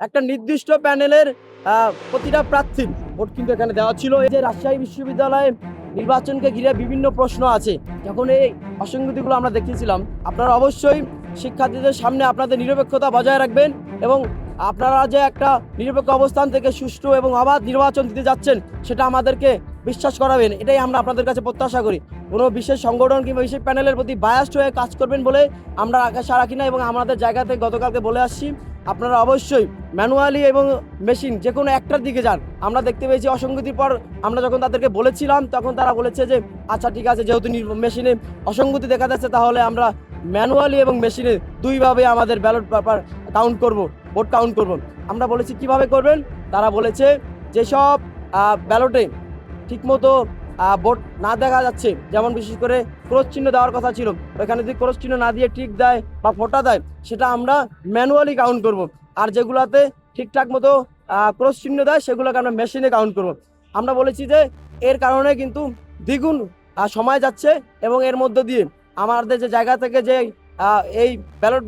একটা নির্দিষ্ট প্যানেলের প্রতিটা প্রার্থীর ভোট কিন্তু এখানে দেওয়া ছিল। এই যে রাজশাহী বিশ্ববিদ্যালয়ে নির্বাচনকে ঘিরে বিভিন্ন প্রশ্ন আছে, যখন এই অসঙ্গতিগুলো আমরা দেখিয়েছিলাম, আপনারা অবশ্যই শিক্ষার্থীদের সামনে আপনাদের নিরপেক্ষতা বজায় রাখবেন এবং আপনারা যে একটা নিরপেক্ষ অবস্থান থেকে সুষ্ঠু এবং অবাধ নির্বাচন দিতে যাচ্ছেন সেটা আমাদেরকে বিশ্বাস করাবেন, এটাই আমরা আপনাদের কাছে প্রত্যাশা করি। কোনো বিশেষ সংগঠন কিংবা বিশেষ প্যানেলের প্রতি বায়াস্ড হয়ে কাজ করবেন বলে আমরা আশা রাখি না এবং আমাদের জায়গা থেকে গতকালকে বলে আসছি আপনারা অবশ্যই ম্যানুয়ালি এবং মেশিন যে কোনো একটার দিকে যান। আমরা দেখতে পেয়েছি অসঙ্গতির পর আমরা যখন তাদেরকে বলেছিলাম তখন তারা বলেছে যে আচ্ছা ঠিক আছে, যেহেতু মেশিনে অসঙ্গতি দেখা যাচ্ছে তাহলে আমরা ম্যানুয়ালি এবং মেশিনে দুইভাবে আমাদের ব্যালট পেপার কাউন্ট করব, ভোট কাউন্ট করব। আমরা বলেছি কিভাবে করবেন, তারা বলেছে যেসব ব্যালটে ঠিকমতো ভোট না দেখা যাচ্ছে, যেমন বিশেষ করে ক্রস চিহ্ন দেওয়ার কথা ছিল, ওইখানে যদি ক্রস চিহ্ন না দিয়ে টিক দেয় বা ফোঁটা দেয় সেটা আমরা ম্যানুয়ালি কাউন্ট করব। আর যেগুলাতে ঠিকঠাক মতো ক্রস চিহ্ন দেয় সেগুলোকে আমরা মেশিনে কাউন্ট করব। আমরা বলেছি যে এর কারণে কিন্তু দ্বিগুণ সময় যাচ্ছে এবং এর মধ্য দিয়ে আমাদের যে জায়গা থেকে যে এই ব্যালট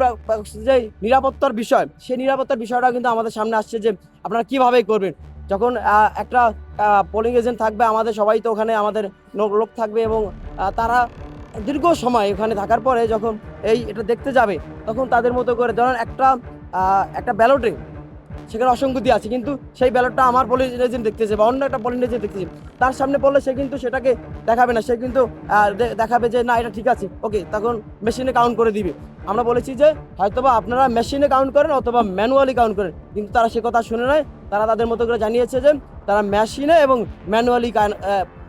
যে নিরাপত্তার বিষয়, সেই নিরাপত্তার বিষয়টা কিন্তু আমাদের সামনে আসছে যে আপনারা কিভাবে করবেন। যখন একটা পোলিং এজেন্ট থাকবে, আমাদের সবাই তো ওখানে আমাদের লোক থাকবে এবং তারা দীর্ঘ সময় ওখানে থাকার পরে যখন এটা দেখতে যাবে তখন তাদের মতো করে ধরেন একটা ব্যালটে সেখানে অসঙ্গতি আছে, কিন্তু সেই ব্যালটটা আমার পোলিং এজেন্ট দেখতেছে বা অন্য একটা পোলিং এজেন্ট দেখতেছে, তার সামনে পড়লে সে কিন্তু সেটাকে দেখাবে না, সে কিন্তু দেখাবে যে না এটা ঠিক আছে, ওকে, তখন মেশিনে কাউন্ট করে দিবে। আমরা বলেছি যে হয়তোবা আপনারা মেশিনে কাউন্ট করেন অথবা ম্যানুয়ালি কাউন্ট করেন, কিন্তু তারা সে কথা শুনে নেয়। তারা তাদের মতো করে জানিয়েছে যে তারা মেশিনে এবং ম্যানুয়ালি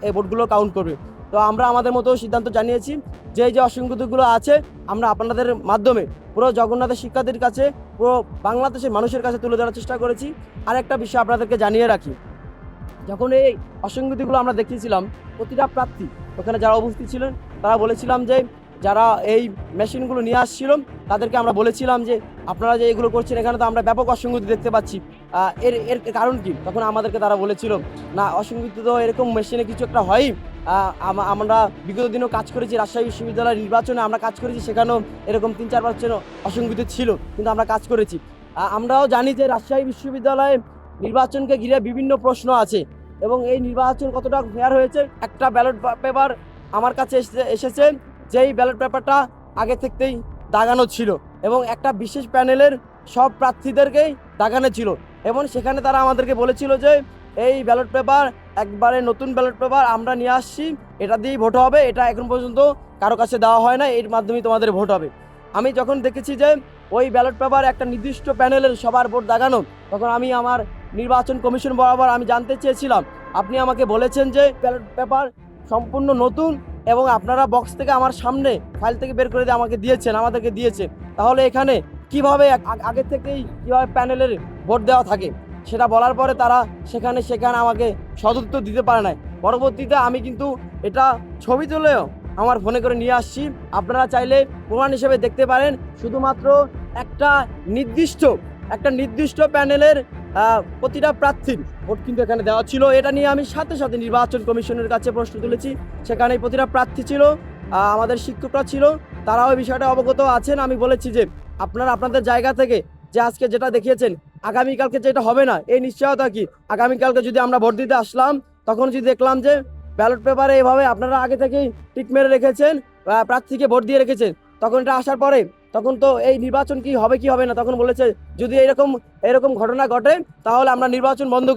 এই ভোটগুলো কাউন্ট করবে। তো আমরা আমাদের মতো সিদ্ধান্ত জানিয়েছি যে এই যে অসঙ্গতিগুলো আছে আমরা আপনাদের মাধ্যমে পুরো জগন্নাথের শিক্ষার্থীর কাছে, পুরো বাংলাদেশের মানুষের কাছে তুলে ধরার চেষ্টা করেছি। আর একটা বিষয় আপনাদেরকে জানিয়ে রাখি, যখন এই অসঙ্গতিগুলো আমরা দেখিয়েছিলাম প্রতিটা প্রার্থী ওখানে যারা উপস্থিত ছিলেন তারা বলেছিলাম যে যারা এই মেশিনগুলো নিয়ে আসছিল তাদেরকে আমরা বলেছিলাম যে আপনারা যে এগুলো করছেন এখানে তো আমরা ব্যাপক অসঙ্গতি দেখতে পাচ্ছি, এর এর কারণ কি? তখন আমাদেরকে তারা বলেছিল না অসঙ্গতি তো এরকম মেশিনে কিছু একটা হয়ই, আমরা বিগত দিনেও কাজ করেছি, রাজশাহী বিশ্ববিদ্যালয়ের নির্বাচনে আমরা কাজ করেছি, সেখানেও এরকম 3-4% অসঙ্গতি ছিল, কিন্তু আমরা কাজ করেছি। আমরাও জানি যে রাজশাহী বিশ্ববিদ্যালয়ে নির্বাচনকে ঘিরে বিভিন্ন প্রশ্ন আছে এবং এই নির্বাচন কতটা ফেয়ার হয়েছে। একটা ব্যালট পেপার আমার কাছে এসেছে যেই ব্যালট পেপারটা আগে থেকেই দাগানো ছিল এবং একটা বিশেষ প্যানেলের সব প্রার্থীদেরকেই দাগানো ছিল এবং সেখানে তারা আমাদেরকে বলেছিল যে এই ব্যালট পেপার একবারে নতুন ব্যালট পেপার আমরা নিয়ে আসছি, এটা দিয়েই ভোট হবে, এটা এখন পর্যন্ত কারো কাছে দেওয়া হয় না, এর মাধ্যমেই তোমাদের ভোট হবে। আমি যখন দেখেছি যে ওই ব্যালট পেপার একটা নির্দিষ্ট প্যানেলের সবার ভোট দাগানো, তখন আমি আমার নির্বাচন কমিশন বরাবর আমি জানতে চেয়েছিলাম, আপনি আমাকে বলেছেন যে ব্যালট পেপার সম্পূর্ণ নতুন এবং আপনারা বক্স থেকে আমার সামনে ফাইল থেকে বের করে দিয়ে আমাদেরকে দিয়েছে, তাহলে এখানে কিভাবে আগে থেকেই কিভাবে প্যানেলের ভোট দেওয়া থাকে? সেটা বলার পরে তারা সেখানে আমাকে সদুত্তর দিতে পারে নাই। পরবর্তীতে আমি কিন্তু এটা ছবি তুলেও আমার ফোনে করে নিয়ে আসছি, আপনারা চাইলে প্রমাণ হিসেবে দেখতে পারেন। শুধুমাত্র একটা নির্দিষ্ট প্যানেলের প্রতিটা প্রার্থীর ভোট কিন্তু এখানে দেওয়া ছিল। এটা নিয়ে আমি সাথে সাথে নির্বাচন কমিশনের কাছে প্রশ্ন তুলেছি, সেখানে প্রতিটা প্রার্থী ছিল, আমাদের শিক্ষকরা ছিল, তারাও এই বিষয়টা অবগত আছেন। আমি বলেছি যে আপনারা আপনাদের জায়গা থেকে যে আজকে যেটা দেখিয়েছেন আগামীকালকে যেটা হবে না এই নিশ্চয়তা কি? আগামীকালকে যদি আমরা ভোট দিতে আসলাম তখন যদি দেখলাম যে ব্যালট পেপারে এভাবে আপনারা আগে থেকেই টিক মেরে রেখেছেন, প্রার্থীকে ভোট দিয়ে রেখেছেন, তখন এটা আসার পরে তখন তো এই নির্বাচন কি হবে কি হবে না, তখন বলেছে যদি এরকম ঘটনা ঘটে তাহলে আমরা নির্বাচন বন্ধ